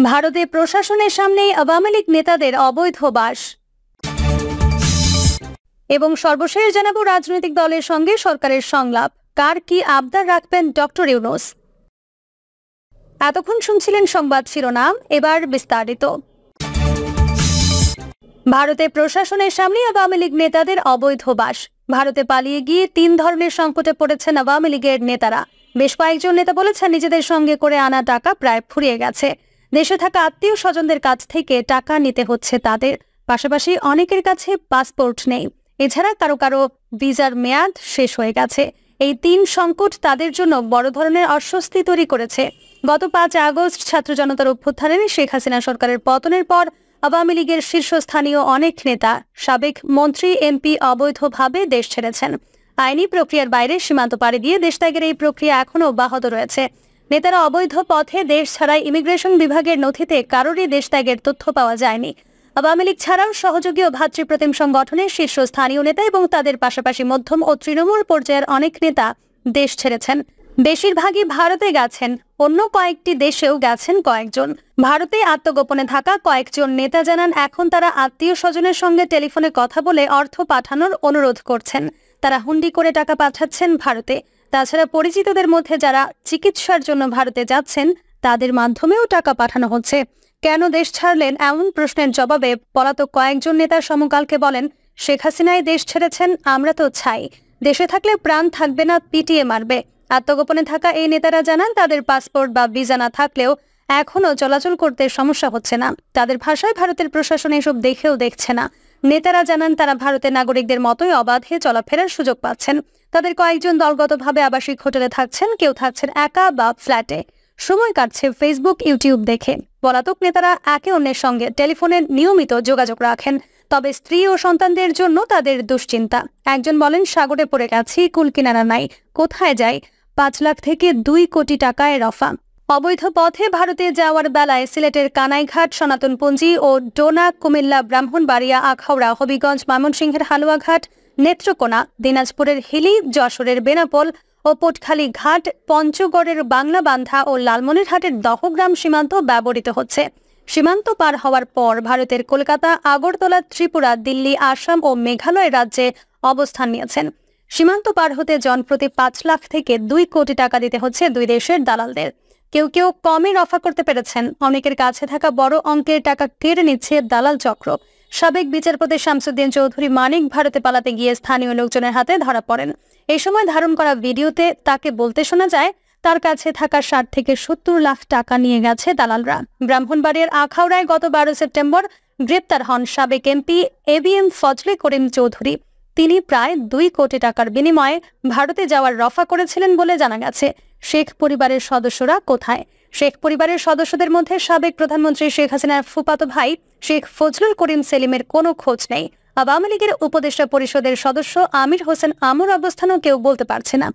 ভারতে প্রশাসনের সামনেই আওয়ামী লীগ নেতাদের অবৈধ বাস। এবং সর্বশেষ জানাবো রাজনৈতিক দলের সঙ্গে সরকারের সংলাপ, কার কি আবদার রাখবেন ডক্টর ইউনূস। এতক্ষণ শুনছিলেন সংবাদ শিরোনাম, এবার বিস্তারিত। ভারতে প্রশাসনের সামনে আওয়ামী লীগ নেতাদের অবৈধ বাস। ভারতে পালিয়ে গিয়ে 3 ধরনের সংকটে পড়েছেন আওয়ামী লীগের নেতারা। বেশ কয়েকজন নেতা বলেছেন নিজেদের সঙ্গে করে আনা টাকা প্রায় ফুরিয়ে গেছে। দেশে থাকা আত্মীয় স্বজনদের কাছ থেকে টাকা নিতে হচ্ছে তাদের। পাশাপাশি অনেকের কাছে পাসপোর্ট নেই। এছাড়া কারো কারো ভিসার মেয়াদ শেষ হয়ে গেছে। এই 3 সংকট তাদের জন্য বড় ধরনের অস্বস্তি তৈরি করেছে। গত 5 আগস্ট ছাত্র জনতার অভ্যুত্থানে শেখ হাসিনা সরকারের পতনের পর আওয়ামী লীগের শীর্ষস্থানীয় অনেক নেতা, সাবেক মন্ত্রী, এমপি অবৈধভাবে দেশ ছেড়েছেন। আইনি প্রক্রিয়ার বাইরে সীমান্ত পাড়ি দিয়ে দেশ ত্যাগের এই প্রক্রিয়া এখনও অব্যাহত রয়েছে। নেতারা অবৈধ পথে দেশ ছাড়াই ইমিগ্রেশন বিভাগের নথিতে কারোরই দেশ ত্যাগের তথ্য পাওয়া যায়নি। আওয়ামী লীগ ছাড়াও সহযোগী ও ভাতৃপ্রতিম সংগঠনের শীর্ষস্থানীয় নেতা এবং তাদের পাশাপাশি মধ্যম ও তৃণমূল পর্যায়ের অনেক নেতা দেশ ছেড়েছেন। বেশিরভাগই ভারতে গেছেন, অন্য কয়েকটি দেশেও গেছেন কয়েকজন। ভারতে আত্মগোপনে থাকা কয়েকজন নেতা জানান এখন তারা আত্মীয় স্বজনের সঙ্গে টেলিফোনে কথা বলে অর্থ পাঠানোর অনুরোধ করছেন। তারা হুন্ডি করে টাকা পাঠাচ্ছেন ভারতে। তাছাড়া পরিচিতদের মধ্যে যারা চিকিৎসার জন্য ভারতে যাচ্ছেন তাদের মাধ্যমেও টাকা পাঠানো হচ্ছে। কেন দেশ ছাড়লেন এমন প্রশ্নের জবাবে পলাতক কয়েকজন নেতা সমকালকে বলেন, শেখ হাসিনাই দেশ ছেড়েছেন, আমরা তো চাই। দেশে থাকলে প্রাণ থাকবে না, পিটিয়ে মারবে। আত্মগোপনে থাকা এই নেতারা জানান তাদের পাসপোর্ট বা ভিসা না থাকলেও এখনও চলাচল করতে সমস্যা হচ্ছে না। তাদের ভাষায় ভারতের প্রশাসন এসব দেখেও দেখছে না। নেতারা জানান তারা ভারতের নাগরিকদের মতোই অবাধে চলাফেরার সুযোগ পাচ্ছেন। তাদের কয়েকজন দলগতভাবে আবাসিক হোটেলে থাকছেন, কেউ থাকছেন একা বা ফ্ল্যাটে। সময় কাটছে ফেসবুক, ইউটিউব দেখে। পলাতক নেতারা একে অন্যের সঙ্গে টেলিফোনে নিয়মিত যোগাযোগ রাখেন। তবে স্ত্রী ও সন্তানদের জন্য তাদের দুশ্চিন্তা। একজন বলেন, সাগরে পড়ে গেছি, কুল কিনারা নাই, কোথায় যাই? 5 লাখ থেকে 2 কোটি টাকায় রফা। অবৈধ পথে ভারতে যাওয়ার বেলায় সিলেটের কানাইঘাট, সনাতনপঞ্জি ও ডোনা, কুমিল্লা, ব্রাহ্মণবাড়িয়া, আখাউড়া, হবিগঞ্জ, ময়মনসিংহের হালুয়াঘাট, নেত্রকোনা, দিনাজপুরের হিলি, যশোরের বেনাপোল ও পোটখালী ঘাট, পঞ্চগড়ের বাংলাবান্ধা ও লালমনিরহাটের দহগ্রাম সীমান্ত ব্যবহৃত হচ্ছে। সীমান্ত পার হওয়ার পর ভারতের কলকাতা, আগরতলা, ত্রিপুরা, দিল্লি, আসাম ও মেঘালয় রাজ্যে অবস্থান নিয়েছেন। সীমান্ত পার হতে জনপ্রতি 5 লাখ থেকে 2 কোটি টাকা দিতে হচ্ছে দুই দেশের দালালদের। কেউ কেউ কমে রফা করতে পেরেছেন, অনেকের কাছে থাকা বড় অঙ্কের টাকা কেড়ে নিচ্ছে দালাল চক্র। সাবেক বিচারপতি শামসুদ্দিন চৌধুরী মানিক ভারতে পালাতে গিয়ে স্থানীয় লোকজনের হাতে ধরা পড়েন। এই সময় ধারণ করা ভিডিওতে তাকে বলতে শোনা যায় তার কাছে থাকা 60 থেকে 70 লাখ টাকা নিয়ে গেছে দালালরা। ব্রাহ্মণবাড়িয়ার আখাউড়ায় গত 12 সেপ্টেম্বর গ্রেপ্তার হন সাবেক এমপি এবিএম ফজলে করিম চৌধুরী। তিনি প্রায় 2 কোটি টাকার বিনিময়ে ভারতে যাওয়ার রফা করেছিলেন বলে জানা গেছে। শেখ পরিবারের সদস্যরা কোথায়? শেখ পরিবারের সদস্যদের মধ্যে সাবেক প্রধানমন্ত্রী শেখ হাসিনার ফুফাতো ভাই শেখ ফজলুল করিম সেলিমের কোনো খোঁজ নেই। আওয়ামী লীগের উপদেষ্টা পরিষদের সদস্য আমির হোসেন আমর অবস্থানও কেউ বলতে পারছে না।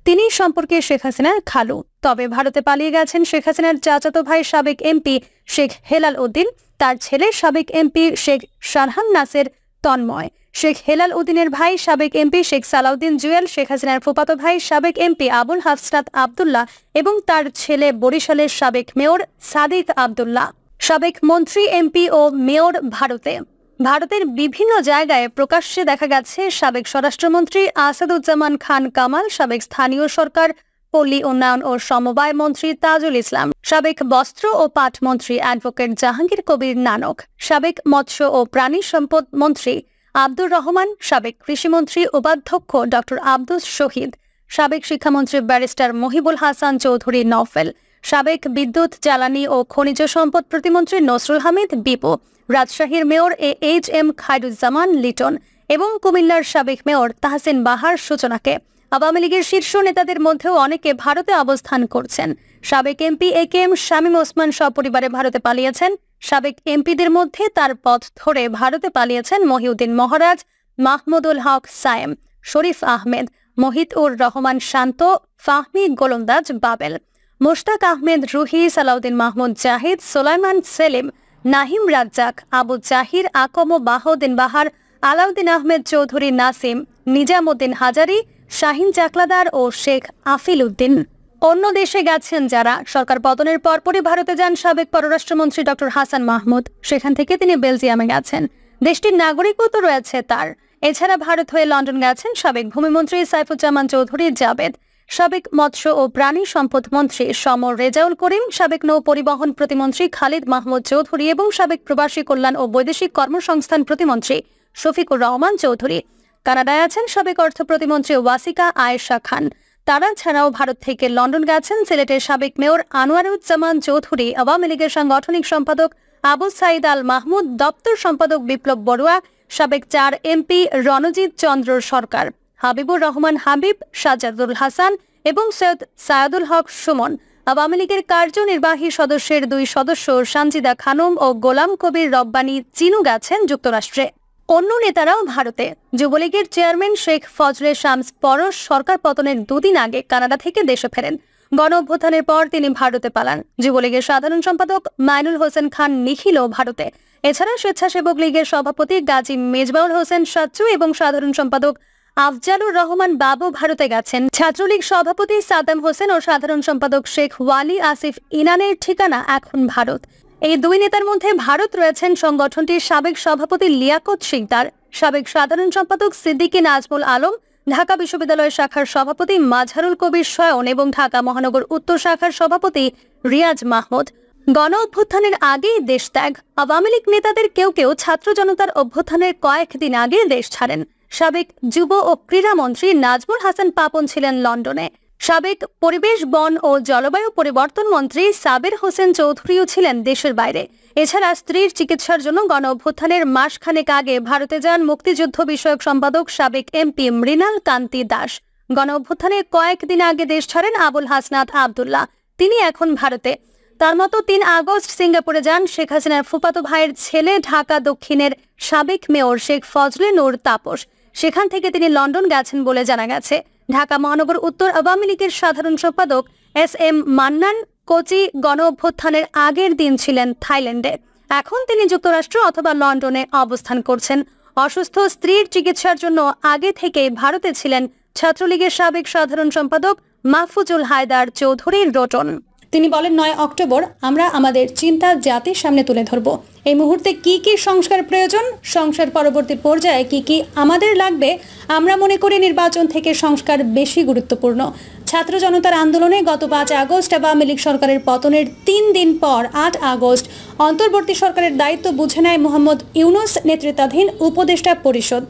তিনি সম্পর্কে শেখ হাসিনার খালু। তবে ভারতে পালিয়ে গেছেন শেখ হাসিনার চাচাতো ভাই সাবেক এমপি শেখ হেলাল উদ্দিন, তার ছেলে সাবেক এমপি শেখ শারহান নাসের তন্ময়, শেখ হেলাল উদ্দিনের ভাই সাবেক এমপি শেখ সালাউদ্দিন জুয়েল, শেখ হাসিনার ফুফাতো ভাই সাবেক এমপি আবুল হাসনাত আবদুল্লাহ এবং তার ছেলে বরিশালের সাবেক মেয়র সাদিক আবদুল্লাহ। সাবেক মন্ত্রী, এমপি ও মেয়র ভারতে। ভারতের বিভিন্ন জায়গায় প্রকাশ্যে দেখা গেছে সাবেক স্বরাষ্ট্রমন্ত্রী আসাদুজ্জামান খান কামাল, সাবেক স্থানীয় সরকার, পল্লী উন্নয়ন ও সমবায় মন্ত্রী তাজুল ইসলাম, সাবেক বস্ত্র ও পাট মন্ত্রী অ্যাডভোকেট জাহাঙ্গীর কবির নানক, সাবেক মৎস্য ও প্রাণী সম্পদ মন্ত্রী আব্দুর রহমান, সাবেক কৃষিমন্ত্রী উপাধ্যক্ষ ডক্টর আব্দুস শহীদ, সাবেক শিক্ষামন্ত্রী ব্যারিস্টার মহিবুল হাসান চৌধুরী নওফেল, সাবেক বিদ্যুৎ, জ্বালানি ও খনিজ সম্পদ প্রতিমন্ত্রী নসরুল হামিদ বিপু, রাজশাহীর মেয়র এইচ.এম. খায়রুজ্জামান লিটন এবং কুমিল্লার সাবেক মেয়র তাহসিন বাহার সূচনাকে। আওয়ামী লীগের শীর্ষ নেতাদের মধ্যেও অনেকে ভারতে অবস্থান করছেন। সাবেক এমপি এ.কে.এম. শামীম ওসমান সপরিবারে ভারতে পালিয়েছেন। সাবেক এমপিদের মধ্যে তার পথ ধরে ভারতে পালিয়েছেন মহিউদ্দিন মহারাজ, মাহমুদুল হক সায়েম, শরীফ আহমেদ, মহিত-উর রহমান শান্ত, ফাহমি গোলন্দাজ বাবেল, মুশতাক আহমেদ রুহি, সালাউদ্দিন মাহমুদ জাহিদ, সোলাইমান সেলিম, নাহিম রাজ্জাক, আবু জাহির, আকম বাহউদ্দিন বাহার, আলাউদ্দিন আহমেদ চৌধুরী নাসিম, নিজামুদ্দিন হাজারি, শাহিন চাকলাদার ও শেখ আফিল উদ্দিন। অন্য দেশে গেছেন যারা। সরকার পতনের পরপরই ভারতে যান সাবেক পররাষ্ট্রমন্ত্রী ডক্টর হাসান মাহমুদ। সেখান থেকে তিনি বেলজিয়ামে গেছেন। দেশটির নাগরিকত্ব রয়েছে তার। এছাড়া ভারত হয়ে লন্ডন গেছেন সাবেক ভূমিমন্ত্রী সাইফুজ্জামান চৌধুরী জাবেদ, সাবেক মৎস্য ও প্রাণী সম্পদ মন্ত্রী সমর রেজাউল করিম, সাবেক নৌ পরিবহন প্রতিমন্ত্রী খালিদ মাহমুদ চৌধুরী এবং সাবেক প্রবাসী কল্যাণ ও বৈদেশিক কর্মসংস্থান প্রতিমন্ত্রী শফিকুর রহমান চৌধুরী। কানাডায় আছেন সাবেক অর্থ প্রতিমন্ত্রী ওয়াসিকা আয়েশা খান। তারা ছাড়াও ভারত থেকে লন্ডন গেছেন সিলেটের সাবেক মেয়র আনোয়ারুজ্জামান চৌধুরী, আওয়ামী লীগের সাংগঠনিক সম্পাদক আবু সাইদ আল মাহমুদ, দপ্তর সম্পাদক বিপ্লব বড়ুয়া, সাবেক 4 এমপি রণজিৎ চন্দ্র সরকার, হাবিবুর রহমান হাবিব, সাজ্জাদুল হাসান এবং সৈয়দ সায়াদুল হক সুমন। আওয়ামী লীগের কার্যনির্বাহী সদস্যের 2 সদস্য সানজিদা খানম ও গোলাম কবির রব্বানী চিনু গেছেন যুক্তরাষ্ট্রে। অন্য নেতারাও ভারতে। যুবলীগের চেয়ারম্যান শেখ ফজলে শামস পরশ সরকার পতনের 2 দিন আগে কানাডা থেকে দেশে ফেরেন। গণ অভ্যুত্থানের পর তিনি ভারতে পালান। যুবলীগের সাধারণ সম্পাদক মাইনুল হোসেন খান নিখিলও ভারতে। এছাড়া স্বেচ্ছাসেবক লীগের সভাপতি গাজী মেজবাউল হোসেন সাচ্চু এবং সাধারণ সম্পাদক আফজালুর রহমান বাবু ভারতে গেছেন। ছাত্রলীগ সভাপতি সাদ্দাম হোসেন ও সাধারণ সম্পাদক শেখ ওয়ালি আসিফ ইনানের ঠিকানা এখন ভারত। এই 2 নেতার মধ্যে ভারত রয়েছেন সংগঠনটির সাবেক সভাপতি লিয়াকত শিকদার, সাবেক সাধারণ সম্পাদক সিদ্দিকী নাজমুল আলম, ঢাকা বিশ্ববিদ্যালয় শাখার সভাপতি মাজহারুল কবির শয়ন এবং ঢাকা মহানগর উত্তর শাখার সভাপতি রিয়াজ মাহমুদ। গণ অভ্যুত্থানের আগেই দেশ ত্যাগ। আওয়ামী লীগ নেতাদের কেউ কেউ ছাত্র জনতার অভ্যুত্থানের কয়েকদিন আগে দেশ ছাড়েন। সাবেক যুব ও ক্রীড়া মন্ত্রী নাজমুল হাসান পাপন ছিলেন লন্ডনে। সাবেক পরিবেশ, বন ও জলবায়ু পরিবর্তন মন্ত্রী সাবের হোসেন চৌধুরীও ছিলেন দেশের বাইরে। এছাড়া স্ত্রীর চিকিৎসার জন্য গণ অভ্যুত্থানের মাসখানেক আগে ভারতে যান মুক্তিযুদ্ধ বিষয়ক সম্পাদক সাবেক এমপি মৃণাল কান্তি দাস। গণ অভ্যুত্থানের কয়েকদিন আগে দেশ ছাড়েন আবুল হাসনাত আবদুল্লাহ। তিনি এখন ভারতে। তার মতো 3 আগস্ট সিঙ্গাপুরে যান শেখ হাসিনার ফুফাতো ভাইয়ের ছেলে, ঢাকা দক্ষিণের সাবেক মেয়র শেখ ফজলে নূর তাপস। সেখান থেকে তিনি লন্ডন গেছেন বলে জানা গেছে। ঢাকা মহানগর উত্তর আওয়ামী লীগের সাধারণ সম্পাদক SM মান্নান কোচি গণ অভ্যুত্থানের আগের দিন ছিলেন থাইল্যান্ডে। এখন তিনি যুক্তরাষ্ট্র অথবা লন্ডনে অবস্থান করছেন। অসুস্থ স্ত্রীর চিকিৎসার জন্য আগে থেকেই ভারতে ছিলেন ছাত্রলীগের সাবেক সাধারণ সম্পাদক মাহফুজুল হায়দার চৌধুরী রোটন। তিনি বলেন, 9 অক্টোবর আমরা আমাদের চিন্তা জাতির সামনে তুলে ধরব। এই মুহূর্তে কি কি সংস্কার প্রয়োজন, সংস্কার পরবর্তী পর্যায়ে কি কি আমাদের লাগবে। আমরা মনে করি নির্বাচন থেকে সংস্কার বেশি গুরুত্বপূর্ণ। ছাত্র জনতার আন্দোলনে গত 5 আগস্ট আওয়ামী লীগ সরকারের পতনের 3 দিন পর 8 আগস্ট অন্তর্বর্তী সরকারের দায়িত্ব বুঝে নেয় মোহাম্মদ ইউনূস নেতৃত্বাধীন উপদেষ্টা পরিষদ।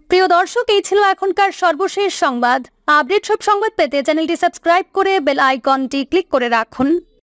প্রিয় দর্শক, এই ছিল এখনকার সর্বশেষ সংবাদ। আপডেট সব সংবাদ পেতে চ্যানেলটি সাবস্ক্রাইব করে বেল আইকনটি ক্লিক করে রাখুন।